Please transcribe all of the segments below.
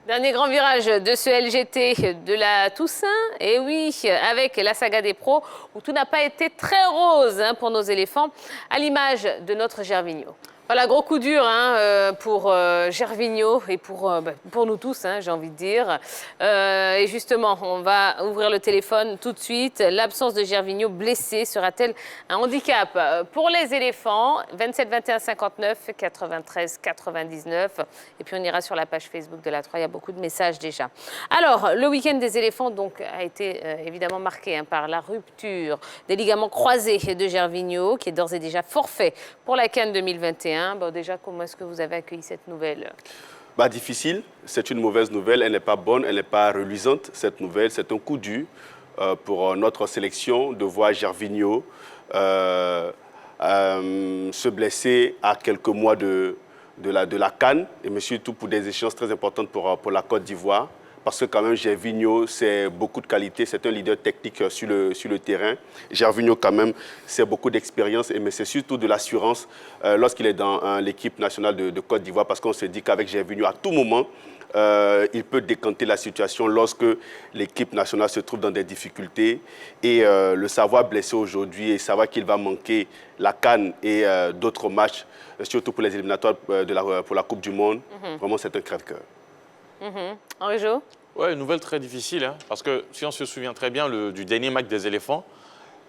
Dernier grand virage de ce LGT de la Toussaint. Et oui, avec la saga des pros, où tout n'a pas été très rose pour nos éléphants, à l'image de notre Gervinho. Voilà, gros coup dur pour Gervinho et pour nous tous, j'ai envie de dire. Et justement, on va ouvrir le téléphone tout de suite. L'absence de Gervinho blessé sera-t-elle un handicap pour les éléphants? 27 21 59 93 99. Et puis on ira sur la page Facebook de la 3. Il y a beaucoup de messages déjà. Alors, le week-end des éléphants donc, a été évidemment marqué par la rupture des ligaments croisés de Gervinho, qui est d'ores et déjà forfait pour la CAN 2021. Bon, déjà, comment est-ce que vous avez accueilli cette nouvelle? Difficile, c'est une mauvaise nouvelle, elle n'est pas bonne, elle n'est pas reluisante, cette nouvelle. C'est un coup dur pour notre sélection de voir Gervinho se blesser à quelques mois de la CAN, mais surtout pour des échéances très importantes pour la Côte d'Ivoire. Parce que quand même, Gervinho, c'est beaucoup de qualité, c'est un leader technique sur le terrain. Gervinho, quand même, c'est beaucoup d'expérience, mais c'est surtout de l'assurance lorsqu'il est dans l'équipe nationale de Côte d'Ivoire, parce qu'on se dit qu'avec Gervinho, à tout moment, il peut décanter la situation lorsque l'équipe nationale se trouve dans des difficultés. Et le savoir blessé aujourd'hui et savoir qu'il va manquer la CAN et d'autres matchs, surtout pour les éliminatoires pour la Coupe du Monde, vraiment, c'est un crève-cœur. Henri-Jo? Oui, une nouvelle très difficile, parce que si on se souvient très bien du dernier match des éléphants,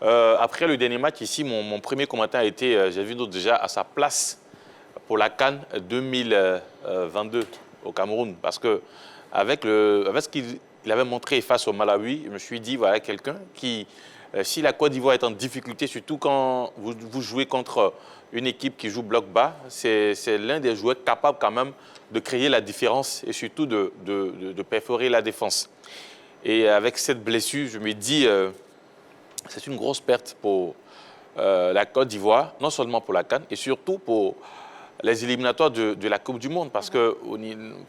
après le dernier match ici, mon premier commentaire a été, j'ai vu déjà à sa place pour la CAN 2022 au Cameroun, parce que avec ce qu'il avait montré face au Malawi, je me suis dit, voilà quelqu'un qui, si la Côte d'Ivoire est en difficulté, surtout quand vous jouez contre une équipe qui joue bloc bas, c'est l'un des joueurs capables quand même de créer la différence et surtout de perforer la défense. Et avec cette blessure, je me dis, c'est une grosse perte pour la Côte d'Ivoire, non seulement pour la CAN, et surtout pour les éliminatoires de la Coupe du Monde, parce que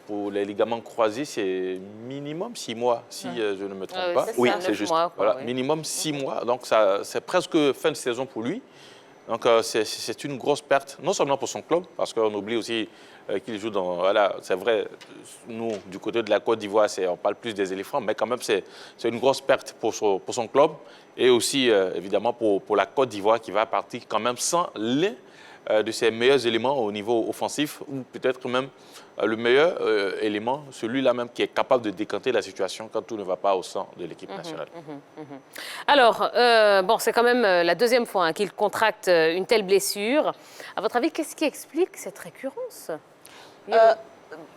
pour les ligaments croisés, c'est minimum 6 mois, si je ne me trompe pas. Oui, c'est juste. Mois, voilà, minimum 6 mois, donc c'est presque fin de saison pour lui. Donc c'est une grosse perte, non seulement pour son club, parce qu'on oublie aussi qu'il joue dans... Voilà, c'est vrai, nous, du côté de la Côte d'Ivoire, on parle plus des éléphants, mais quand même, c'est une grosse perte pour son club, et aussi, évidemment, pour la Côte d'Ivoire, qui va partir quand même sans l'un de ses meilleurs éléments au niveau offensif, ou peut-être même le meilleur élément, celui-là même qui est capable de décanter la situation quand tout ne va pas au sein de l'équipe nationale. Alors, bon, c'est quand même la deuxième fois qu'il contracte une telle blessure. À votre avis, qu'est-ce qui explique cette récurrence?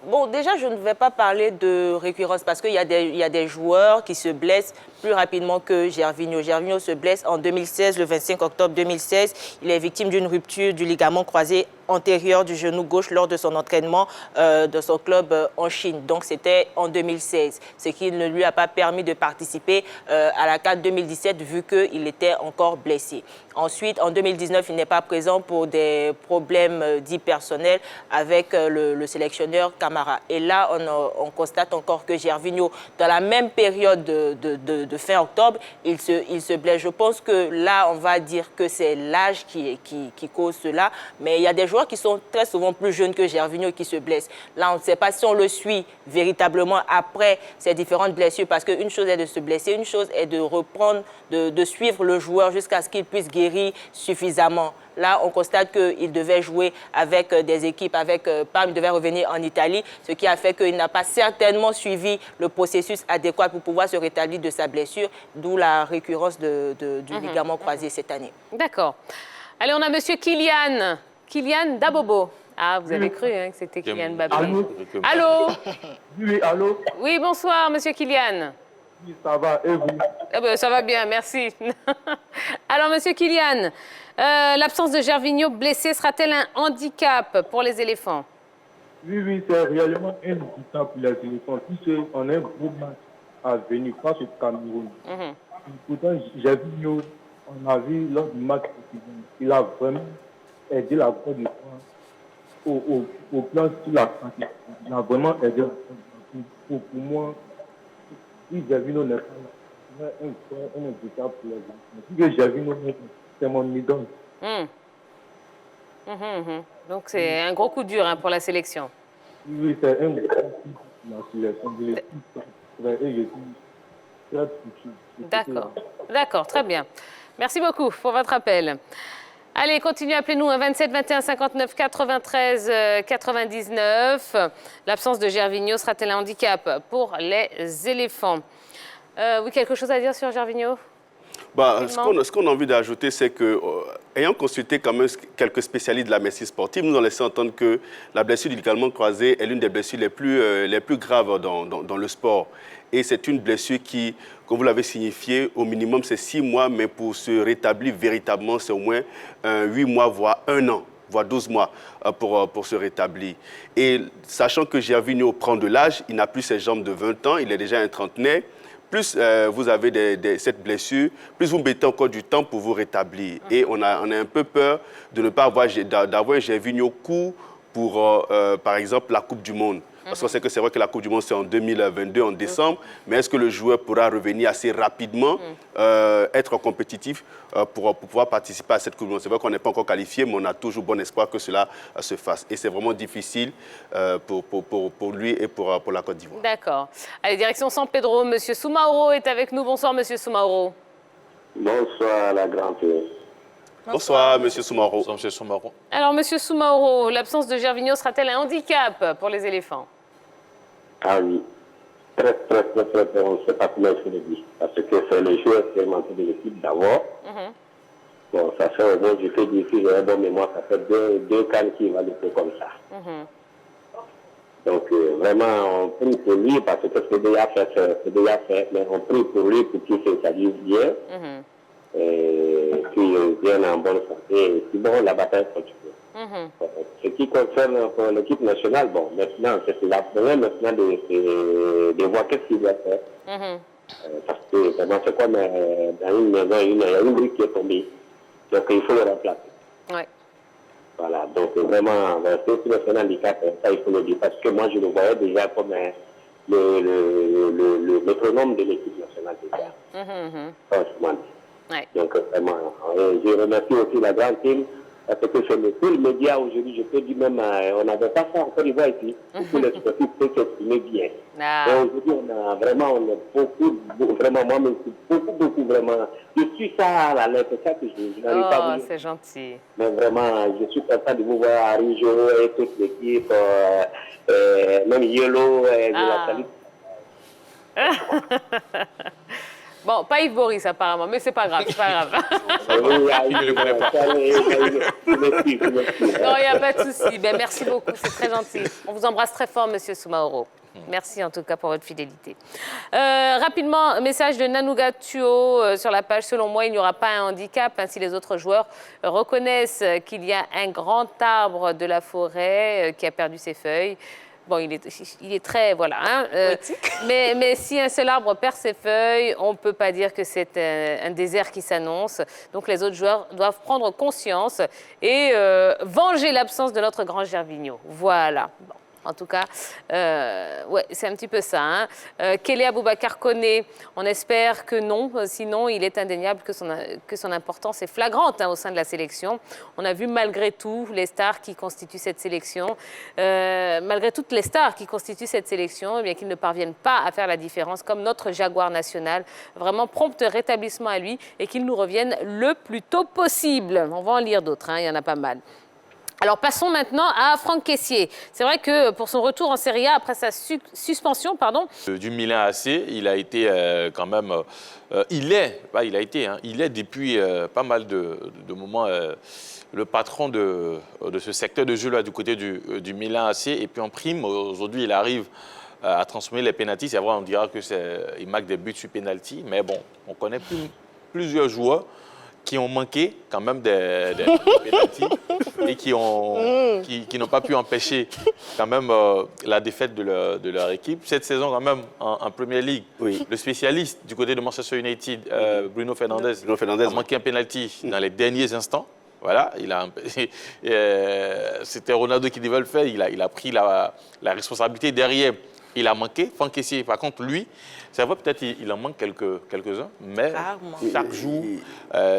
Bon, déjà, je ne vais pas parler de récurrence parce qu'il y a des joueurs qui se blessent plus rapidement que Gervinho. Gervinho se blesse en 2016, le 25 octobre 2016. Il est victime d'une rupture du ligament croisé antérieur du genou gauche lors de son entraînement de son club en Chine. Donc, c'était en 2016, ce qui ne lui a pas permis de participer à la CAN 2017 vu qu'il était encore blessé. Ensuite, en 2019, il n'est pas présent pour des problèmes dits personnels avec le sélectionneur Camara. Et là, on constate encore que Gervinho, dans la même période de fin octobre, il se blesse. Je pense que là, on va dire que c'est l'âge qui cause cela. Mais il y a des joueurs qui sont très souvent plus jeunes que Gervinho qui se blessent. Là, on ne sait pas si on le suit véritablement après ces différentes blessures. Parce qu'une chose est de se blesser, une chose est de reprendre, de suivre le joueur jusqu'à ce qu'il puisse guérir suffisamment. Là, on constate qu'il devait jouer avec des équipes, il devait revenir en Italie, ce qui a fait qu'il n'a pas certainement suivi le processus adéquat pour pouvoir se rétablir de sa blessure, d'où la récurrence du ligament croisé cette année. D'accord. Allez, on a monsieur Kylian Dabobo. Ah, vous avez cru que c'était Kylian Mbappé. Allô? Oui, allô? Oui, bonsoir, monsieur Kylian. Oui, ça va, et vous? Eh ben, ça va bien, merci. Alors, monsieur Kylian, l'absence de Gervinho blessé sera-t-elle un handicap pour les éléphants? Oui, c'est réellement un handicap pour les éléphants, puisqu'on a un gros match à venir face au Cameroun. Pourtant, Gervinho, on a vu lors du match précédent, il a vraiment aidé la Côte d'Ivoire au plan sur la pratique. Il a vraiment aidé la Côte d'Ivoire. Pour moi, si Gervinho n'est pas là, un handicap pour les éléphants. Si Gervinho n'est pas là, c'est mon idole. Donc, c'est un gros coup dur pour la sélection. Oui, c'est un gros coup dur pour la sélection de l'équipe. Et je suis très touché. D'accord. D'accord, très bien. Merci beaucoup pour votre appel. Allez, continuez, appelez-nous 27 21 59 93 99. L'absence de Gervinho sera-t-elle un handicap pour les éléphants? Oui, quelque chose à dire sur Gervinho? Ce qu'on a envie d'ajouter, c'est que, ayant consulté quand même quelques spécialistes de la médecine sportive, nous ont laissé entendre que la blessure du ligament croisé est l'une des blessures les plus graves dans le sport. Et c'est une blessure qui, comme vous l'avez signifié, au minimum c'est 6 mois, mais pour se rétablir véritablement, c'est au moins 8 mois, voire 1 an, voire 12 mois pour se rétablir. Et sachant que Gervinho prend de l'âge, il n'a plus ses jambes de 20 ans, il est déjà un trentenaire. Plus vous avez cette blessure, plus vous mettez encore du temps pour vous rétablir. Et on a un peu peur de ne pas d'avoir un Gervinho court pour, par exemple, la Coupe du Monde. Parce qu'on sait que c'est vrai que la Coupe du Monde, c'est en 2022, en décembre. Mais est-ce que le joueur pourra revenir assez rapidement, être compétitif pour pouvoir participer à cette Coupe du Monde? C'est vrai qu'on n'est pas encore qualifié, mais on a toujours bon espoir que cela se fasse. Et c'est vraiment difficile pour lui et pour la Côte d'Ivoire. D'accord. Allez, direction San Pedro. Monsieur Soumaoro est avec nous. Bonsoir, Monsieur Soumaoro. Bonsoir, la grande. Bonsoir, Monsieur Soumaoro. Bonsoir, Monsieur Soumaoro. Alors, Monsieur Soumaoro, l'absence de Gervinho sera-t-elle un handicap pour les éléphants? Ah oui, très, on ne sait pas comment il faut le dire. Parce que c'est le joueur expérimenté de l'équipe d'abord. Bon, ça fait au moins, je peux dire que j'ai un bon mémoire, ça fait deux cannes qui va laisser comme ça. Donc, vraiment, on prie pour lui parce que c'est déjà fait, mais on prie pour lui pour qu'il s'établit bien. Et qu'il vienne en bonne santé. Et puis bon, la bataille continue. Ce qui concerne l'équipe nationale, bon, maintenant, c'est la première maintenant de voir qu'est-ce qu'il doit faire. Parce que vraiment, c'est comme dans une maison, il y a une brique qui est tombée. Donc, il faut le remplacer. Ouais. Voilà, donc vraiment, c'est un handicap, ça il faut le dire. Parce que moi, je le voyais déjà comme le métronome de l'équipe nationale déjà. Franchement. Ouais. Donc, vraiment, je remercie aussi la grande team. Parce que sur le tout le média aujourd'hui, je peux dire même, on n'avait pas ça en Côte d'Ivoire ici. Tous les sportifs peuvent s'exprimer bien. Et aujourd'hui, on est beaucoup, vraiment, moi, beaucoup, vraiment. Je suis ça à la lettre, c'est ça que je n'arrive pas à vous dire. C'est gentil. Mais vraiment, je suis content de vous voir, Arijo et toute l'équipe, même Yellow, de la salut. Bon, pas Yves Boris apparemment, mais c'est pas grave, c'est pas grave. Il ne le connaît pas. Non, il n'y a pas de souci. Ben, merci beaucoup, c'est très gentil. On vous embrasse très fort, Monsieur Soumaoro. Merci en tout cas pour votre fidélité. Rapidement, message de Nanouga Tuo sur la page. Selon moi, il n'y aura pas un handicap si les autres joueurs reconnaissent qu'il y a un grand arbre de la forêt qui a perdu ses feuilles. Bon, il est très, voilà. Hein, mais si un seul arbre perd ses feuilles, on ne peut pas dire que c'est un désert qui s'annonce. Donc les autres joueurs doivent prendre conscience et venger l'absence de notre grand Gervinho. Voilà. Bon. En tout cas, ouais, c'est un petit peu ça. Hein. Kélé Aboubacar Koné, on espère que non. Sinon, il est indéniable que son importance est flagrante au sein de la sélection. On a vu malgré tout les stars qui constituent cette sélection, malgré toutes les stars qui constituent cette sélection, eh bien qu'ils ne parviennent pas à faire la différence, comme notre Jaguar national. Vraiment prompt rétablissement à lui et qu'il nous revienne le plus tôt possible. On va en lire d'autres, hein, il y en a pas mal. Alors, passons maintenant à Franck Kessié. C'est vrai que pour son retour en Serie A, après sa suspension, du Milan AC, il a été quand même... il est depuis pas mal de moments le patron de ce secteur de jeu-là du côté du Milan AC. Et puis en prime, aujourd'hui, il arrive à transformer les pénaltys. C'est vrai, on dira qu'il marque des buts sur pénalty. Mais bon, on connaît plusieurs joueurs qui ont manqué quand même des pénaltys et qui n'ont pas pu empêcher quand même la défaite de leur équipe. Cette saison quand même en Premier League, le spécialiste du côté de Manchester United, Bruno Fernandes, a manqué un pénalty dans les derniers instants. Voilà, c'était Ronaldo qui devait le faire. Il a pris la responsabilité derrière Il a manqué. Franck Kessié, par contre, lui, c'est vrai, peut-être il en manque quelques-uns, mais Rarement. chaque jour,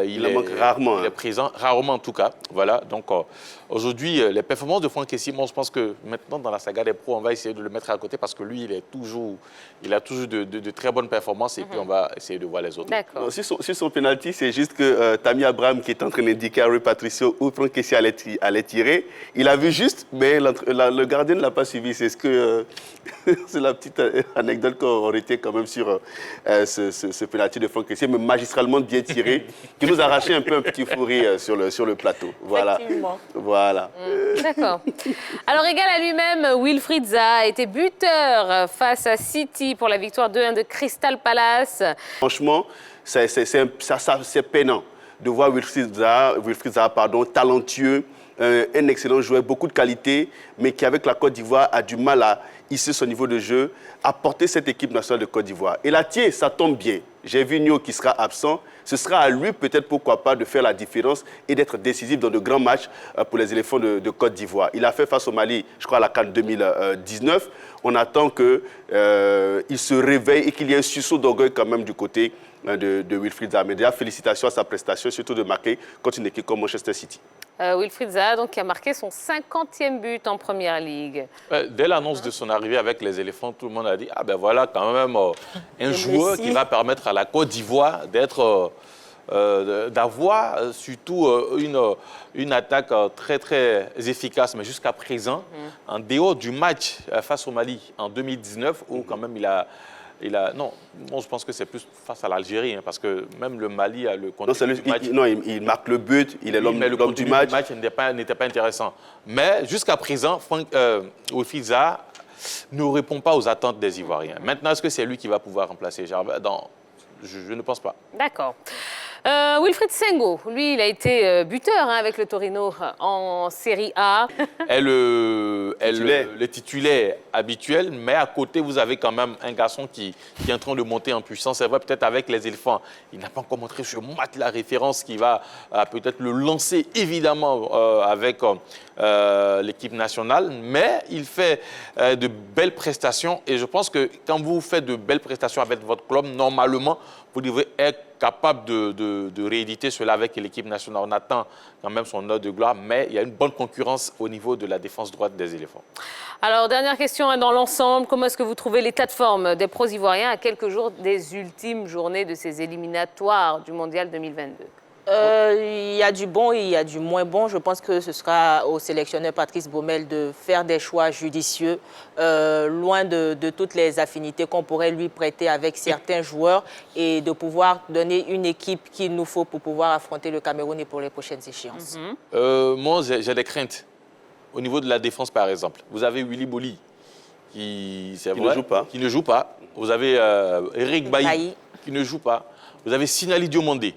il en manque rarement. Il est présent, rarement en tout cas. Voilà, donc aujourd'hui, les performances de Franck Kessié, moi, je pense que maintenant, dans la saga des pros, on va essayer de le mettre à côté parce que lui, il a toujours de très bonnes performances et puis on va essayer de voir les autres. D'accord. Sur son penalty, c'est juste que Tammy Abraham, qui est en train d'indiquer à Rui Patricio où Franck Kessié allait tirer, il a vu juste, mais le gardien ne l'a pas suivi. C'est ce que c'est la petite anecdote qu'on retient quand même sur ce penalty de Franck Kessié, mais magistralement bien tiré, qui nous a arraché un peu un petit fou rire sur le plateau. Voilà. Effectivement. Voilà. D'accord. Alors, égal à lui-même, Wilfried Zaha a été buteur face à City pour la victoire 2-1 de Crystal Palace. Franchement, c'est peinant de voir Wilfried Zaha, talentueux, un excellent joueur, beaucoup de qualité, mais qui, avec la Côte d'Ivoire, a du mal à hisser son niveau de jeu, à porter cette équipe nationale de Côte d'Ivoire. Et là, tiens, ça tombe bien. J'ai vu Nio qui sera absent. Ce sera à lui, peut-être, pourquoi pas, de faire la différence et d'être décisif dans de grands matchs pour les éléphants de Côte d'Ivoire. Il a fait face au Mali, je crois, à la CAN 2019. On attend qu'il se réveille et qu'il y ait un sursaut d'orgueil quand même du côté de Wilfried Zaha. Mais déjà, félicitations à sa prestation, surtout de marquer contre une équipe comme Manchester City. Wilfried Zaha, donc, qui a marqué son 50e but en Première Ligue. Dès l'annonce de son arrivée avec les éléphants, tout le monde a dit « Ah ben voilà quand même un joueur qui va permettre à la Côte d'Ivoire d'avoir surtout une attaque très très efficace. » Mais jusqu'à présent, en dehors du match face au Mali en 2019, où quand même non, je pense que c'est plus face à l'Algérie, parce que même le Mali a le contexte du match. Il marque le but, il est l'homme du match. Le match n'était pas intéressant. Mais jusqu'à présent, Wilfried Zaha ne répond pas aux attentes des Ivoiriens. Maintenant, est-ce que c'est lui qui va pouvoir remplacer Gervais? Je ne pense pas. D'accord. Wilfried Sengo, lui, il a été buteur avec le Torino en Série A. Le titulaire habituel, mais à côté, vous avez quand même un garçon qui est en train de monter en puissance. C'est vrai, peut-être avec les éléphants, il n'a pas encore montré ce match la référence qui va peut-être le lancer, évidemment, avec l'équipe nationale. Mais il fait de belles prestations et je pense que quand vous faites de belles prestations avec votre club, normalement, vous devez être capable de rééditer cela avec l'équipe nationale. On attend quand même son heure de gloire, mais il y a une bonne concurrence au niveau de la défense droite des éléphants. Alors, dernière question, dans l'ensemble, comment est-ce que vous trouvez l'état de forme des pros ivoiriens à quelques jours des ultimes journées de ces éliminatoires du Mondial 2022 ? Il y a du bon et il y a du moins bon. Je pense que ce sera au sélectionneur Patrice Baumel de faire des choix judicieux, loin de toutes les affinités qu'on pourrait lui prêter avec certains joueurs et de pouvoir donner une équipe qu'il nous faut pour pouvoir affronter le Cameroun et pour les prochaines échéances. Moi, j'ai des craintes. Au niveau de la défense, par exemple, vous avez Willy Boli qui ne joue pas. Vous avez Eric Bailly qui ne joue pas. Vous avez Sinali Diomandé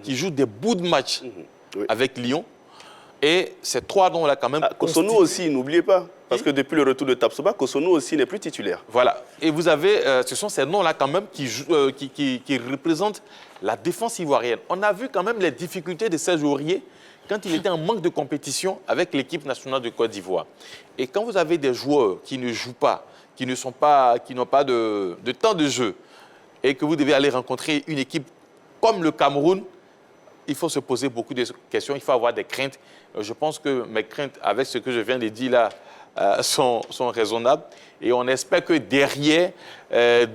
qui joue des bouts de match avec Lyon. Et ces trois noms-là, quand même. Kosonou aussi, n'oubliez pas. Parce que depuis le retour de Tapsoba, Kosonou aussi n'est plus titulaire. Voilà. Et vous avez, ce sont ces noms-là, quand même, qui représentent la défense ivoirienne. On a vu quand même les difficultés de Serge Aurier quand il était en manque de compétition avec l'équipe nationale de Côte d'Ivoire. Et quand vous avez des joueurs qui ne jouent pas, qui n'ont pas de temps de jeu, et que vous devez aller rencontrer une équipe comme le Cameroun, il faut se poser beaucoup de questions, il faut avoir des craintes. Je pense que mes craintes, avec ce que je viens de dire là, sont raisonnables. Et on espère que derrière,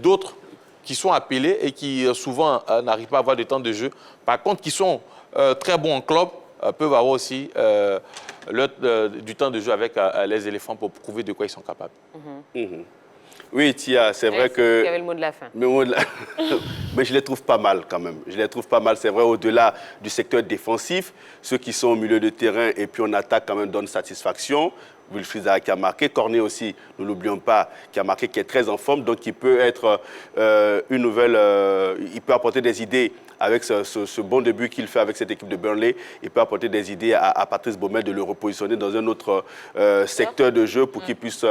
d'autres qui sont appelés et qui souvent n'arrivent pas à avoir de temps de jeu, par contre, qui sont très bons en club, peuvent avoir aussi du temps de jeu avec les éléphants pour prouver de quoi ils sont capables. Oui, Tia, c'est vrai que... Il y avait le mot de la fin. Mais je les trouve pas mal quand même. Je les trouve pas mal, c'est vrai, au-delà du secteur défensif. Ceux qui sont au milieu de terrain et puis on attaque quand même donnent satisfaction. Wilfried Zaha qui a marqué, Cornet aussi, ne l'oublions pas, qui a marqué, qui est très en forme, donc il peut être une nouvelle... il peut apporter des idées avec ce bon début qu'il fait avec cette équipe de Burnley. Il peut apporter des idées à Patrice Baumel de le repositionner dans un autre secteur de jeu pour qu'il puisse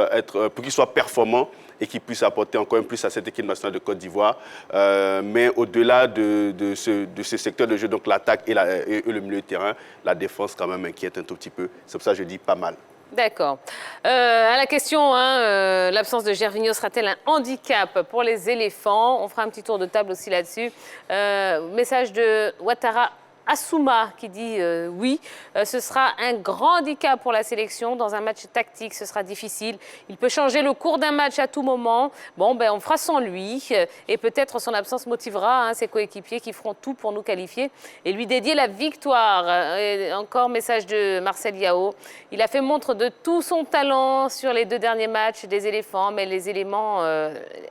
pour qu'il soit performant et qu'il puisse apporter encore un plus à cette équipe nationale de Côte d'Ivoire. Mais au-delà de ce secteur de jeu, donc l'attaque et le milieu de terrain, la défense quand même inquiète un tout petit peu. C'est pour ça que je dis pas mal. D'accord. À la question, hein, l'absence de Gervinho sera-t-elle un handicap pour les éléphants? On fera un petit tour de table aussi là-dessus. Message de Ouattara Assouma qui dit oui, ce sera un grand handicap pour la sélection. Dans un match tactique, ce sera difficile. Il peut changer le cours d'un match à tout moment. Bon, ben, on fera sans lui et peut-être son absence motivera ses coéquipiers qui feront tout pour nous qualifier et lui dédier la victoire. Et encore message de Marcel Yao. Il a fait montre de tout son talent sur les 2 derniers matchs des éléphants, mais les éléments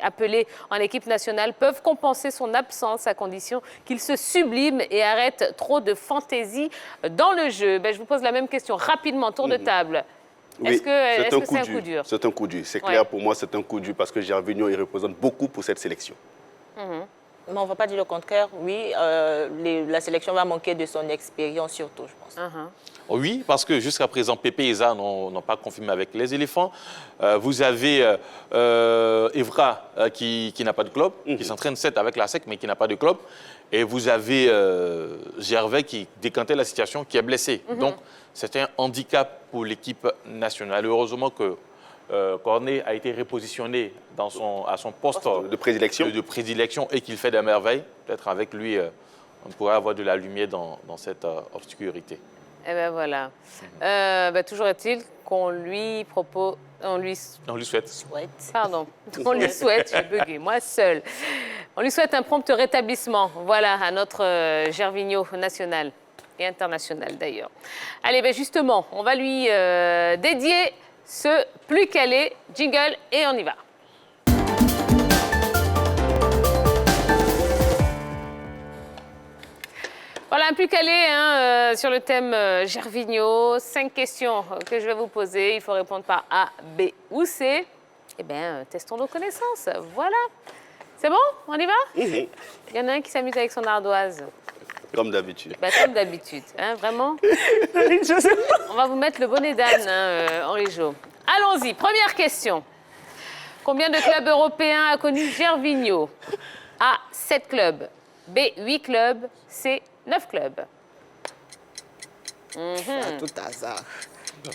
appelés en équipe nationale peuvent compenser son absence à condition qu'il se sublime et arrête trop de fantaisie dans le jeu. Ben, je vous pose la même question rapidement, tour de table. Oui, Est-ce que c'est un coup dur? C'est un coup dur. C'est clair, pour moi, c'est un coup dur parce que Gervinho, il représente beaucoup pour cette sélection. Mais on ne va pas dire le contraire. Oui, la sélection va manquer de son expérience surtout, je pense. Oui, parce que jusqu'à présent, Pépé et Isa n'ont pas confirmé avec les éléphants. Vous avez Evra qui n'a pas de club, qui s'entraîne certes avec la SEC, mais qui n'a pas de club. Et vous avez Gervais qui décantait la situation, qui est blessé. Donc, c'est un handicap pour l'équipe nationale. Heureusement que Cornet a été repositionné à son poste de prédilection et qu'il fait des merveilles. Peut-être avec lui, on pourrait avoir de la lumière dans cette obscurité. Eh bien voilà. Toujours est-il qu'on lui propose... On lui souhaite. Pardon. On lui souhaite, j'ai bugué, moi seule. On lui souhaite un prompt rétablissement, voilà, à notre Gervinho national et international d'ailleurs. Allez, justement, on va lui dédier ce plus calé jingle et on y va. Voilà, un plus calé sur le thème Gervinho. 5 questions que je vais vous poser. Il faut répondre par A, B ou C. Eh bien, testons nos connaissances. Voilà. C'est bon? On y va? Il y en a un qui s'amuse avec son ardoise. Comme d'habitude. Comme d'habitude, vraiment. On va vous mettre le bonnet d'âne, Henri Jo. Allons-y, première question. Combien de clubs européens a connu Gervinho? A, 7 clubs. B, 8 clubs. C, 9 clubs. C'est à tout hasard. Bon,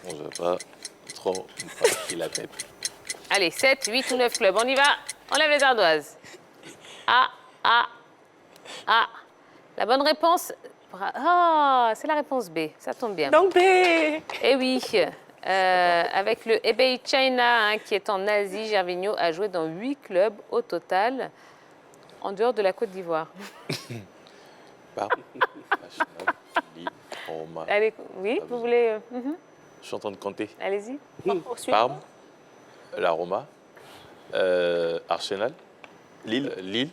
je ne vais pas trop me pris la tête. Allez, 7, 8 ou 9 clubs. On y va. On lève les ardoises. A. La bonne réponse... c'est la réponse B. Ça tombe bien. Donc B. Eh oui. Avec le Hebei China, qui est en Asie, Gervinho a joué dans 8 clubs au total, en dehors de la Côte d'Ivoire. Allez, oui, vous voulez... Je suis en train de compter. Allez-y. Parme, la Roma, Arsenal, Lille,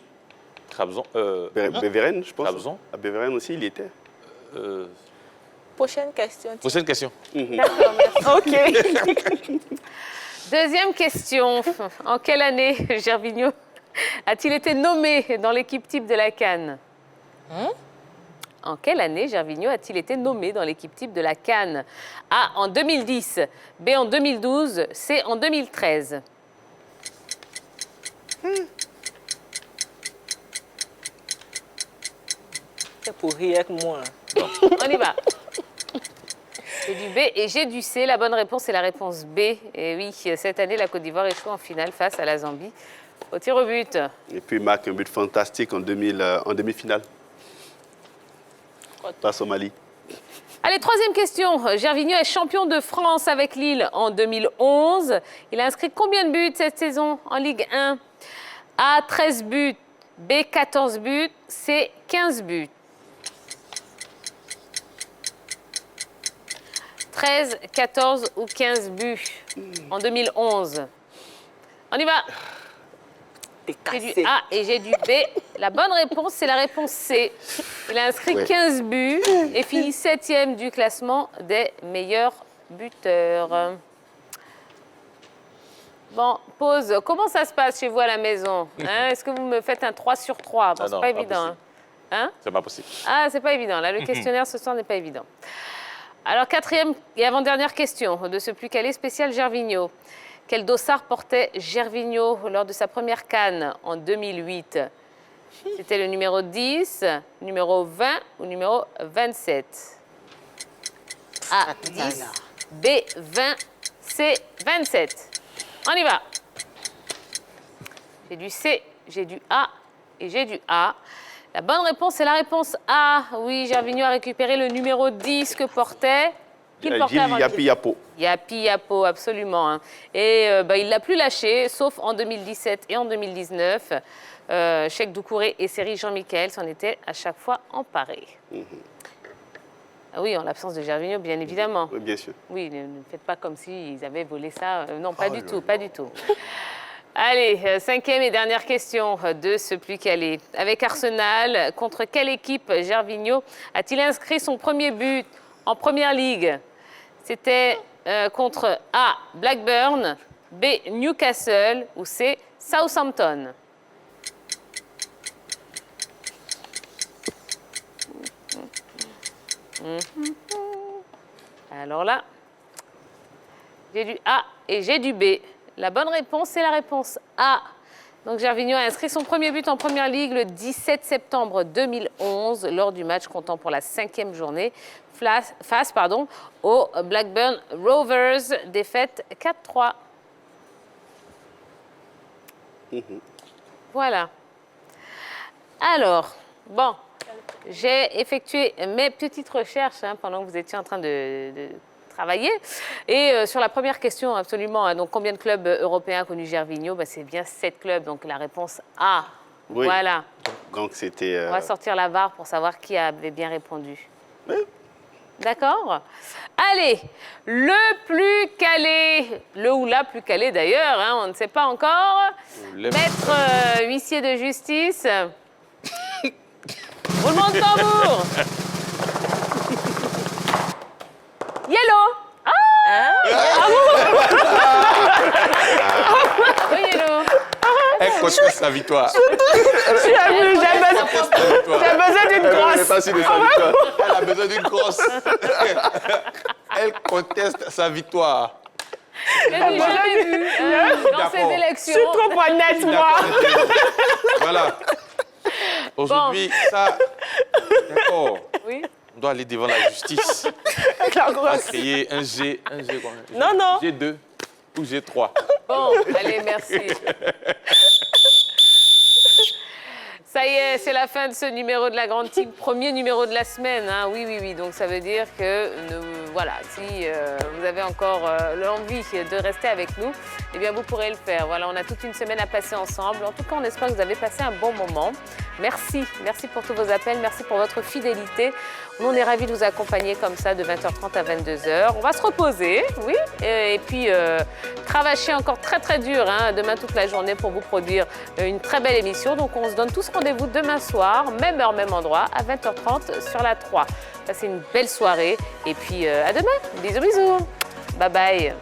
Trabzon. Beveren, je pense. Trabzon. À Beveren aussi, il était. Prochaine question. Prochaine question. D'accord, merci. OK. Deuxième question. En quelle année Gervinho a-t-il été nommé dans l'équipe type de la CAN? En quelle année Gervinho a-t-il été nommé dans l'équipe type de la CAN? A, en 2010, B, en 2012, C, en 2013. C'est pour rire avec moi. On y va. J'ai du B et j'ai du C. La bonne réponse est la réponse B. Et oui, cette année, la Côte d'Ivoire échoue en finale face à la Zambie au tir au but. Et puis il marque un but fantastique en demi-finale. Face au Mali. Allez, troisième question. Gervinho est champion de France avec Lille en 2011. Il a inscrit combien de buts cette saison en Ligue 1? A, 13 buts. B, 14 buts. C, 15 buts. 13, 14 ou 15 buts en 2011. On y va. J'ai du A et j'ai du B. La bonne réponse, c'est la réponse C. Il a inscrit 15 buts et finit 7e du classement des meilleurs buteurs. Bon, pause. Comment ça se passe chez vous à la maison? Est-ce que vous me faites un 3 sur 3? Bon, c'est pas évident. C'est pas possible. Ah, c'est pas évident. Là, le questionnaire ce soir n'est pas évident. Alors, quatrième et avant-dernière question de ce plus calé spécial Gervinho. Quel dossard portait Gervinho lors de sa première CAN en 2008? C'était le numéro 10, numéro 20 ou numéro 27? A, 10, B, 20 c'est 27. On y va. J'ai du C, j'ai du A et j'ai du A. La bonne réponse, c'est la réponse A. Oui, Gervinho a récupéré le numéro 10 que portait... Qu'il portait avant Yapi Yapo. Yapi Yapo, absolument. Hein. Et il ne l'a plus lâché, sauf en 2017 et en 2019. Cheikh Doucouré et Seri Jean-Michel s'en étaient à chaque fois emparés. Ah oui, en l'absence de Gervinho, bien évidemment. Oui, bien sûr. Oui, ne faites pas comme s'ils avaient volé ça. Non, pas du tout, pas du tout. Allez, cinquième et dernière question de ce plus calé. Avec Arsenal, contre quelle équipe Gervinho a-t-il inscrit son premier but en Première Ligue? C'était contre A, Blackburn, B, Newcastle ou C, Southampton. Alors là, j'ai du A et j'ai du B. La bonne réponse, c'est la réponse A. Donc Gervinho a inscrit son premier but en Première Ligue le 17 septembre 2011 lors du match comptant pour la 5e journée face aux Blackburn Rovers, défaite 4-3. Voilà. Alors, bon, j'ai effectué mes petites recherches pendant que vous étiez en train de travailler. Et sur la première question, absolument, donc combien de clubs européens a connu Gervinho? C'est bien 7 clubs, donc la réponse A. Oui. Voilà. Donc c'était... On va sortir la VAR pour savoir qui avait bien répondu. Oui. D'accord? Allez, le plus calé, le ou la plus calé d'ailleurs, on ne sait pas encore. Maître huissier de justice. Roulement de tambour. Yellow. Oui, Yellow. Elle conteste sa victoire. J'ai besoin d'une grosse. Elle a besoin d'une grosse. Elle conteste sa victoire. J'ai jamais vu dans ces élections. Je suis trop honnête, moi. Voilà. Aujourd'hui, ça, d'accord. Oui. On doit aller devant la justice. La On va grosse. créer un G quoi? Non, non. G2 ou G3. Bon, allez, merci. Ça y est, c'est la fin de ce numéro de la Grande Tigre, premier numéro de la semaine. Oui. Donc ça veut dire que, voilà, si vous avez encore l'envie de rester avec nous, eh bien vous pourrez le faire. Voilà, on a toute une semaine à passer ensemble. En tout cas, on espère que vous avez passé un bon moment. Merci pour tous vos appels, merci pour votre fidélité. On est ravis de vous accompagner comme ça de 20h30 à 22h. On va se reposer, oui, et puis cravacher encore très dur demain toute la journée pour vous produire une très belle émission. Donc on se donne tous rendez-vous demain soir, même heure, même endroit, à 20h30 sur la 3. Passez une belle soirée et puis à demain. Bisous. Bye bye.